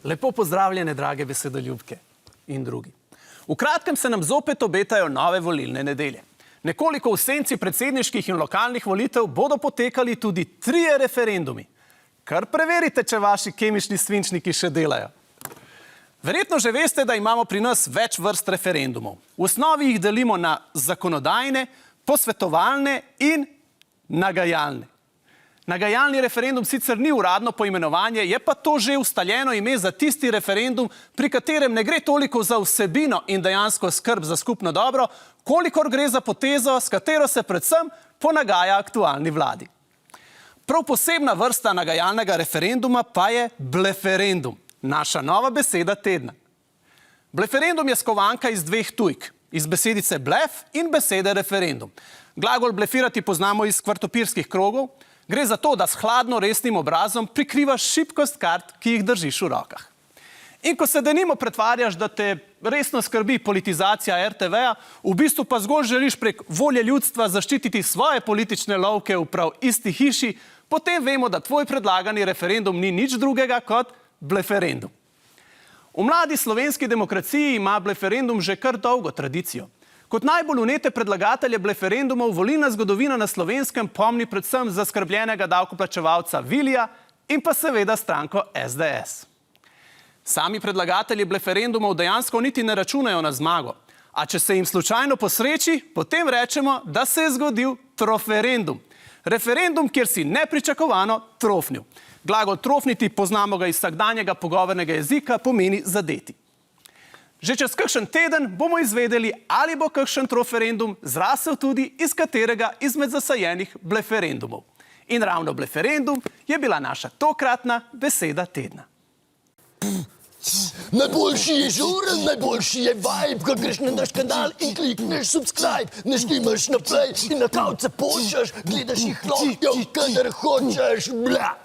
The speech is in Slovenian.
Lepo pozdravljene, drage besedoljubke in drugi. V kratkem se nam zopet obetajo nove volilne nedelje. Nekoliko v senci predsedniških in lokalnih volitev bodo potekali tudi 3 referendumi. Kar preverite, če vaši kemični svinčniki še delajo. Verjetno že veste, da imamo pri nas več vrst referendumov. V osnovi jih delimo na zakonodajne, posvetovalne in nagajalne. Nagajalni referendum sicer ni uradno poimenovanje, je pa to že ustaljeno ime za tisti referendum, pri katerem ne gre toliko za vsebino in dejansko skrb za skupno dobro, kolikor gre za potezo, s katero se predvsem ponagaja aktualni vladi. Prav posebna vrsta nagajalnega referenduma pa je bleferendum, naša nova beseda tedna. Bleferendum je skovanka iz 2 tujk, iz besedice blef in besede referendum. Glagol blefirati poznamo iz kvartopirskih krogov. Gre za to, da s hladno resnim obrazom prikrivaš šibkost kart, ki jih držiš v rokah. In ko se denimo pretvarjaš, da te resno skrbi politizacija RTV-ja, v bistvu pa zgolj želiš prek volje ljudstva zaščititi svoje politične lovke v prav isti hiši, potem vemo, da tvoj predlagani referendum ni nič drugega kot bleferendum. V mladi slovenski demokraciji ima bleferendum že kar dolgo tradicijo. Kot najbolj vnete predlagatelje bleferendumov volilna zgodovina na Slovenskem pomni predvsem zaskrbljenega davkoplačevalca Vilija in pa seveda stranko SDS. Sami predlagatelji bleferendumov dejansko niti ne računajo na zmago, a če se jim slučajno posreči, potem rečemo, da se je zgodil troferendum. Referendum, kjer si nepričakovano trofnil. Glagol trofniti, poznamo ga iz vsakdanjega pogovornega jezika, pomeni zadeti. Že čez kakšen teden bomo izvedeli, ali bo kakšen troferendum zrasel tudi iz katerega izmed zasajenih bleferendumov. In ravno bleferendum je bila naša tokratna beseda tedna. Najboljši je žuren, najboljši je vibe, ko greš na naš kanal in klikneš subscribe, ne štimaš naprej in na kavce počeš, gledaš jih lahko, kadar hočeš, bla.